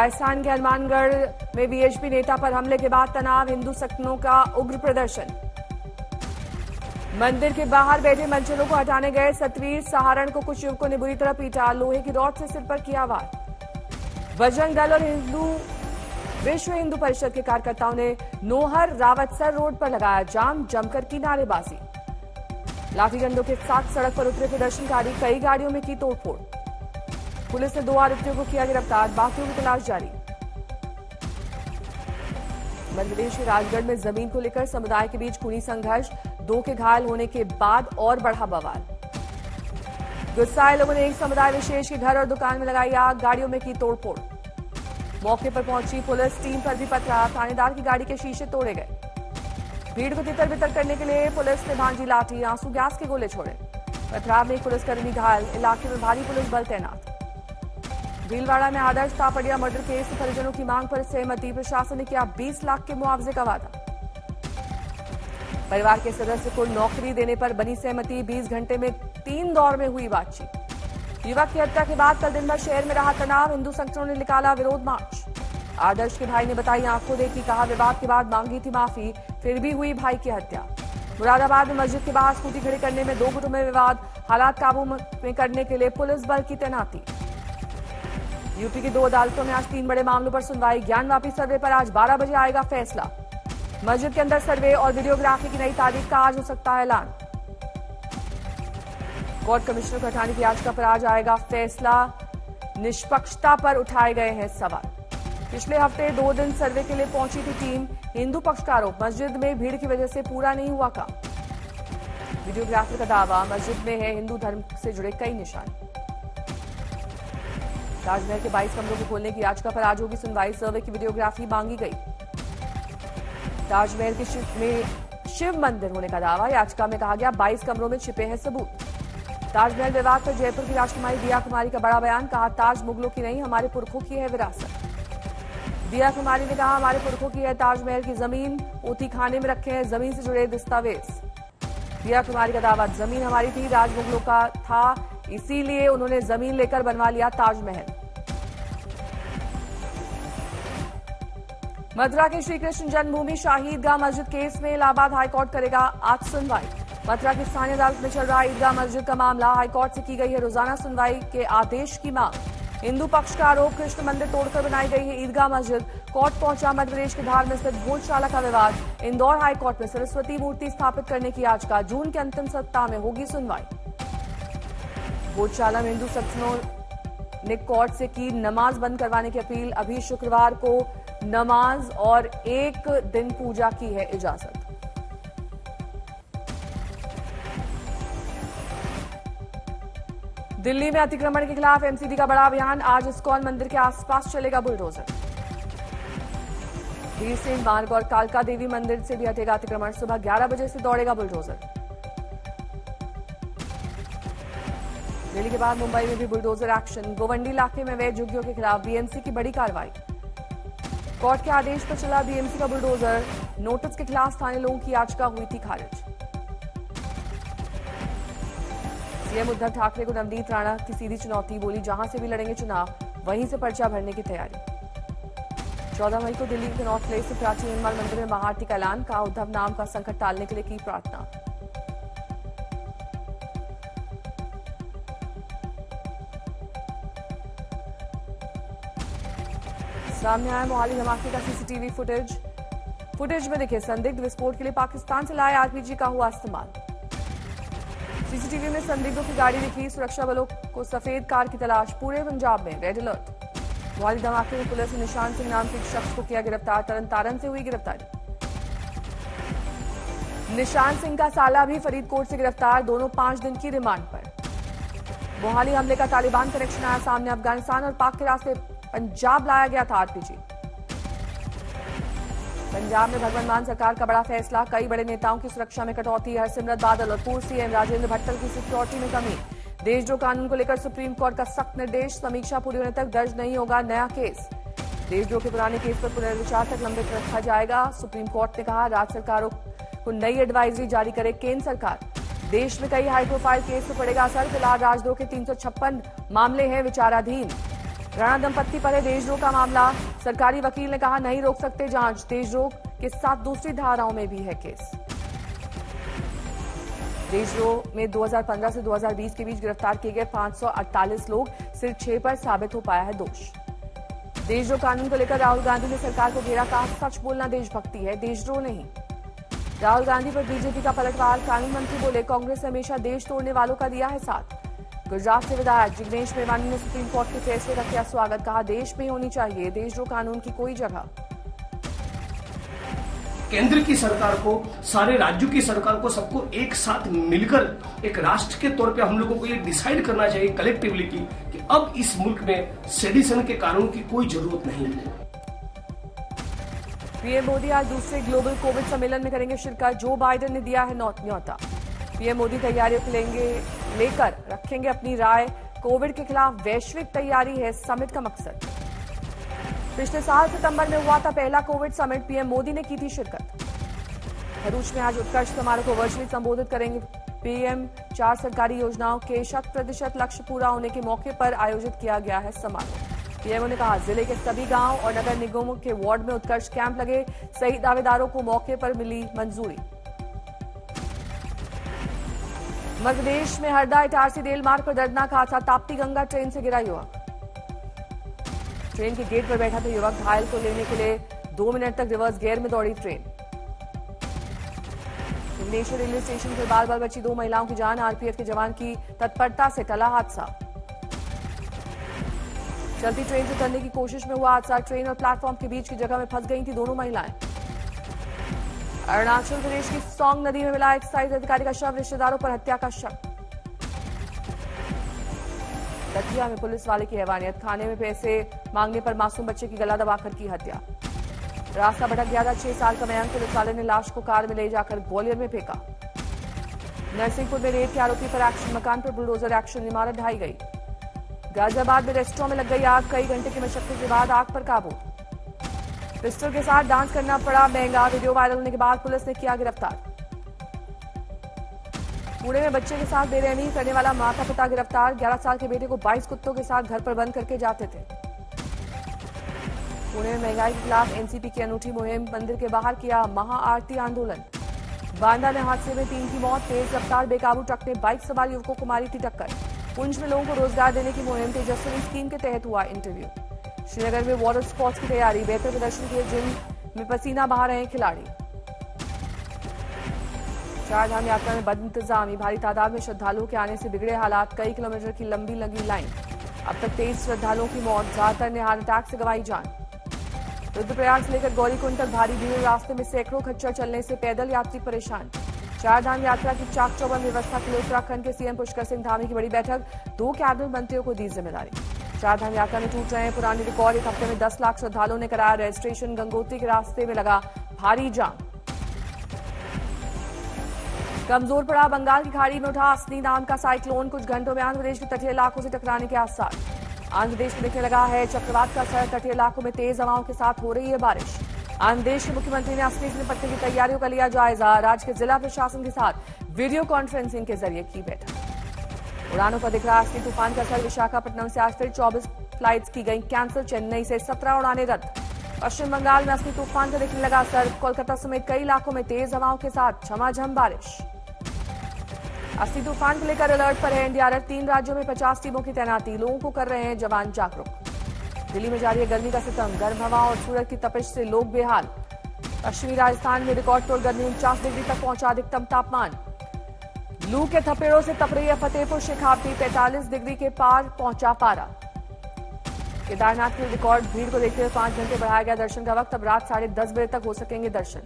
राजस्थान के हनुमानगढ़ में बीएचपी नेता पर हमले के बाद तनाव, हिंदू संगठनों का उग्र प्रदर्शन। मंदिर के बाहर बैठे मजदूरों को हटाने गए सतवीर सहारण को कुछ युवकों ने बुरी तरह पीटा, लोहे की रॉड से सिर पर किया वार। बजरंग दल और विश्व हिंदू परिषद के कार्यकर्ताओं ने नोहर रावतसर रोड पर लगाया जाम, जमकर की नारेबाजी। लाठी डंडों के साथ सड़क पर उतरे प्रदर्शनकारी, कई गाड़ियों में की तोड़फोड़। पुलिस ने 2 आरोपियों को किया गिरफ्तार, बाकियों की तलाश जारी। मध्य प्रदेश के राजगढ़ में जमीन को लेकर समुदाय के बीच खूनी संघर्ष, 2 के घायल होने के बाद और बढ़ा बवाल। गुस्साए लोगों ने एक समुदाय विशेष के घर और दुकान में लगाई आग, गाड़ियों में की तोड़फोड़। मौके पर पहुंची पुलिस टीम पर भी पथरा, थानेदार की गाड़ी के शीशे तोड़े गए। भीड़ को तितर बितर करने के लिए पुलिस ने भांजी लाठी, आंसू गैस के गोले छोड़े। पथराव में एक पुलिसकर्मी घायल, इलाके में भारी पुलिस बल तैनात। भीलवाड़ा में आदर्श तापड़िया मर्डर केस में परिजनों की मांग पर सहमति, प्रशासन ने किया 20 लाख के मुआवजे का वादा। परिवार के सदस्य को नौकरी देने पर बनी सहमति, 20 घंटे में 3 दौर में हुई बातचीत। युवक की हत्या के बाद कल दिन भर शहर में रहा तनाव, हिंदू संगठनों ने निकाला विरोध मार्च। आदर्श के भाई ने बताई आंखों देखी, कहा विवाद के बाद मांगी थी माफी, फिर भी हुई भाई की हत्या। मुरादाबाद में मस्जिद के बाहर स्कूटी खड़ी करने में 2 गुटों में विवाद, हालात काबू में करने के लिए पुलिस बल की तैनाती। यूपी की 2 अदालतों में आज 3 बड़े मामलों पर सुनवाई, ज्ञानवापी सर्वे पर आज 12 बजे आएगा फैसला। मस्जिद के अंदर सर्वे और वीडियोग्राफी की नई तारीख का आज हो सकता है ऐलान। कोर्ट कमिश्नर को हटाने की याचिका पर आज आएगा फैसला, निष्पक्षता पर उठाए गए हैं सवाल। पिछले हफ्ते 2 दिन सर्वे के लिए पहुंची थी टीम, हिंदू पक्ष का आरोप, मस्जिद में भीड़ की वजह से पूरा नहीं हुआ काम। वीडियोग्राफी का दावा, मस्जिद में है हिंदू धर्म से जुड़े कई निशान। ताजमहल के 22 कमरों को खोलने की याचिका पर आज होगी सुनवाई, सर्वे की वीडियोग्राफी मांगी गई। ताजमहल के शिव मंदिर होने का दावा, याचिका में कहा गया 22 कमरों में छिपे हैं सबूत। ताजमहल विवाद पर जयपुर की राजकुमारी दिया कुमारी का बड़ा बयान, कहा ताज मुगलों की नहीं हमारे पुरखों की है विरासत। दिया कुमारी ने कहा हमारे पुरखों की है ताजमहल की जमीन, पोथी खाने में रखे हैं जमीन से जुड़े दस्तावेज। दिया कुमारी का दावा, जमीन हमारी थी, राज मुगलों का था, इसीलिए उन्होंने जमीन लेकर बनवा लिया ताजमहल। मथुरा के श्री कृष्ण जन्मभूमि शाही ईदगाह मस्जिद केस में इलाहाबाद हाईकोर्ट करेगा आज सुनवाई। मथुरा की स्थानीय अदालत में चल रहा ईदगाह मस्जिद का मामला, हाईकोर्ट से की गई है रोजाना सुनवाई के आदेश की मांग। हिंदू पक्ष का आरोप, कृष्ण मंदिर तोड़कर बनाई गई है ईदगाह मस्जिद। कोर्ट पहुंचा मध्य प्रदेश के धार में स्थित भोजशाला का विवाद। इंदौर हाईकोर्ट में सरस्वती मूर्ति स्थापित करने की याचिका, जून के अंतिम सप्ताह में होगी सुनवाई। भोजशाला में हिंदू संगठनों ने कोर्ट से की नमाज बंद करवाने की अपील, अभी शुक्रवार को नमाज और 1 दिन पूजा की है इजाजत। दिल्ली में अतिक्रमण के खिलाफ एमसीडी का बड़ा अभियान, आज इस्कॉन मंदिर के आसपास चलेगा बुलडोजर। वीर सिंह मार्ग और कालका देवी मंदिर से भी हटेगा अतिक्रमण, सुबह 11 बजे से दौड़ेगा बुलडोजर। दिल्ली के बाद मुंबई में भी बुलडोजर एक्शन, गोवंडी इलाके में अवैध झुग्गियों के खिलाफ बीएमसी की बड़ी कार्रवाई। कोर्ट के आदेश पर चला बीएमसी का बुलडोजर, नोटिस के खिलाफ स्थानीय लोगों की याचिका हुई थी खारिज। सीएम उद्धव ठाकरे को नवनीत राणा की सीधी चुनौती, बोली जहां से भी लड़ेंगे चुनाव वहीं से पर्चा भरने की तैयारी। 14 मई को दिल्ली के नॉर्थ प्लेस से प्राचीन हनुमान मंदिर में महाआरती का ऐलान, कहा उद्धव नाम का संकट टालने के लिए की प्रार्थना। सामने आया मोहाली धमाके का सीसीटीवी फुटेज में दिखे संदिग्ध, विस्फोट के लिए पाकिस्तान से लाए आरपीजी का हुआ इस्तेमाल। सीसीटीवी में संदिग्धों की गाड़ी दिखी, सुरक्षा बलों को सफेद कार की तलाश, पूरे पंजाब में रेड अलर्ट। मोहाली धमाके में पुलिस ने निशान सिंह नाम के एक शख्स को किया गिरफ्तार, तरनतारन से हुई गिरफ्तारी। निशान सिंह का साला भी फरीदकोट से गिरफ्तार, दोनों 5 दिन की रिमांड पर। मोहाली हमले का तालिबान कनेक्शन आया सामने, अफगानिस्तान और पाक के रास्ते पंजाब लाया गया था आरपीजी। पंजाब में भगवंत मान सरकार का बड़ा फैसला, कई बड़े नेताओं की सुरक्षा में कटौती, हरसिमरत बादल और पूर्व सीएम राजेंद्र भट्टल की सिक्योरिटी में कमी। देशद्रोह कानून को लेकर सुप्रीम कोर्ट का सख्त निर्देश, समीक्षा पूरी होने तक दर्ज नहीं होगा नया केस। देशद्रोह के पुराने केस पर पुनर्विचार तक लंबित रखा जाएगा, सुप्रीम कोर्ट ने कहा। राज्य सरकारों को नई एडवाइजरी जारी करे केंद्र सरकार। देश में कई हाई प्रोफाइल केस पर पड़ेगा असर, फिलहाल राजद्रोह के 356 मामले हैं विचाराधीन। राणा दंपत्ति पर है देशद्रोह का मामला। सरकारी वकील ने कहा नहीं रोक सकते जांच। देशद्रोह के साथ दूसरी धाराओं में भी है केस। देशद्रोह में 2015 से 2020 के बीच गिरफ्तार किए गए 548 लोग, सिर्फ 6 पर साबित हो पाया है दोष। देशद्रोह कानून को लेकर राहुल गांधी ने सरकार को घेरा, कहा सच बोलना देशभक्ति है, देशद्रोह नहीं। राहुल गांधी पर बीजेपी का पलटवार। कानून मंत्री बोले कांग्रेस ने हमेशा देश तोड़ने वालों का दिया है साथ। गुजरात से विधायक जिग्नेश मेवानी ने सुप्रीम कोर्ट के फैसले का किया स्वागत, कहा देश में होनी चाहिए देशद्रोह कानून की कोई जगह। केंद्र की सरकार को, सारे राज्यों की सरकार को, सबको एक साथ मिलकर एक राष्ट्र के तौर पे हम लोगों को ये डिसाइड करना चाहिए कलेक्टिवली कि अब इस मुल्क में सेडिशन के कानून की कोई जरूरत नहीं है। पीएम मोदी आज दूसरे ग्लोबल कोविड सम्मेलन में करेंगे शिरकत। जो बाइडेन ने दिया है न्योता। पीएम मोदी तैयारियों को लेकर रखेंगे अपनी राय। कोविड के खिलाफ वैश्विक तैयारी है समिट का मकसद। पिछले साल सितंबर में हुआ था पहला कोविड समिट, पीएम मोदी ने की थी शिरकत। भरूच में आज उत्कर्ष समारोह को वर्चुअली संबोधित करेंगे पीएम। 4 सरकारी योजनाओं के 100% लक्ष्य पूरा होने के मौके पर आयोजित किया गया है समारोह। पीएमओ ने कहा जिले के सभी गांव और नगर निगमों के वार्ड में उत्कर्ष कैंप लगे, सही दावेदारों को मौके पर मिली मंजूरी। मध्य प्रदेश में हरदा इटारसी रेल मार्ग पर दर्दनाक हादसा, ताप्ती गंगा ट्रेन से गिरा युवक। ट्रेन के गेट पर बैठा था युवक, घायल को लेने के लिए 2 मिनट तक रिवर्स गियर में दौड़ी ट्रेन। भुवनेश्वर रेलवे स्टेशन पर बाल बाल बची 2 महिलाओं की जान, आरपीएफ के जवान की तत्परता से टला हादसा। चलती ट्रेन से उतरने की कोशिश में हुआ हादसा, ट्रेन और प्लेटफॉर्म के बीच की जगह में फंस गई थी दोनों महिलाएं। अरुणाचल प्रदेश की सौंग नदी में मिला एक्साइज अधिकारी का शव, रिश्तेदारों पर हत्या का शक। दतिया में पुलिस वाले की हैवानियत, खाने में पैसे मांगने पर मासूम बच्चे की गला दबाकर की हत्या। रास्ता भटक गया था 6 साल का मयंक, पुलिस वाले ने लाश को कार में ले जाकर ग्वालियर में फेंका। नरसिंहपुर में रेप के आरोपी पर एक्शन, मकान पर बुलडोजर एक्शन, इमारत ढाई गई। गाजियाबाद में रेस्टोरेंट में लग गई आग, कई घंटे की मशक्कत के बाद आग पर काबू। पिस्टल के साथ डांस करना पड़ा महंगा, वीडियो वायरल होने के बाद पुलिस ने किया गिरफ्तार। पुणे में बच्चे के साथ बेरहमी करने वाला माता पिता गिरफ्तार, 11 साल के बेटे को 22 कुत्तों के साथ घर पर बंद करके जाते थे। पुणे में महंगाई के खिलाफ एनसीपी की अनूठी मुहिम, मंदिर के बाहर किया महाआरती आंदोलन। बांदा में हादसे में 3 की मौत, तेज रफ्तार बेकाबू ट्रक ने बाइक सवार युवकों को मारी थी टक्कर। पुंछ में लोगों को रोजगार देने की मुहिम, तेजस्विनी स्कीम के तहत हुआ इंटरव्यू। श्रीनगर में वाटर स्पोर्ट्स की तैयारी, बेहतर प्रदर्शन के लिए जिम में पसीना बहा रहे हैं खिलाड़ी। चारधाम यात्रा में बदइंतजामी, भारी तादाद में श्रद्धालुओं के आने से बिगड़े हालात, कई किलोमीटर की लंबी लगी लाइन। अब तक 23 श्रद्धालुओं की मौत, ज्यादातर ने हार्ट अटैक से गंवाई जान। रुद्रप्रयाग से लेकर गौरीकुंड तक भारी भीड़, रास्ते में सैकड़ों खच्चर चलने से पैदल यात्री परेशान। चारधाम यात्रा की चाक चौबंद व्यवस्था के लिए उत्तराखंड के सीएम पुष्कर सिंह धामी की बड़ी बैठक, 2 कैबिनेट मंत्रियों को दी जिम्मेदारी। चारधाम यात्रा में टूट रहे हैं पुराने रिकॉर्ड, एक हफ्ते में 10 लाख श्रद्धालुओं ने कराया रजिस्ट्रेशन, गंगोत्री के रास्ते में लगा भारी जाम। कमजोर पड़ा बंगाल की खाड़ी में उठा असनी नाम का साइक्लोन, कुछ घंटों में आंध्र प्रदेश के तटीय इलाकों से टकराने के आसार। आंध्र प्रदेश में दिखने लगा है चक्रवात का असर, तटीय इलाकों में तेज हवाओं के साथ हो रही है बारिश। आंध्र प्रदेश के मुख्यमंत्री ने असनी से निपटने की तैयारियों का लिया जायजा, राज्य के जिला प्रशासन के साथ वीडियो कॉन्फ्रेंसिंग के जरिए की बैठक। उड़ानों पर दिख रहा असनी तूफान का असर, विशाखापट्टनम से आज फिर 24 फ्लाइट्स की गई कैंसिल, चेन्नई से 17 उड़ानें रद्द। पश्चिम बंगाल में असनी तूफान का दिखने लगा असर, कोलकाता समेत कई इलाकों में तेज हवाओं के साथ झमाझम बारिश। असनी तूफान को लेकर अलर्ट पर है एनडीआरएफ, 3 राज्यों में 50 टीमों की तैनाती, लोगों को कर रहे हैं जवान जागरूक। दिल्ली में जारी है गर्मी का सितम, गर्म हवा और सूरज की तपिश से लोग बेहाल। पश्चिमी राजस्थान में रिकॉर्ड तोड़ गर्मी, 49 डिग्री तक पहुंचा अधिकतम तापमान। लू के थपेड़ों से तप रही है फतेहपुर शेखावटी, 45 डिग्री के पार पहुंचा पारा। केदारनाथ की रिकॉर्ड भीड़ को देखते हुए 5 घंटे बढ़ाया गया दर्शन का वक्त, अब रात 10:30 बजे तक हो सकेंगे दर्शन।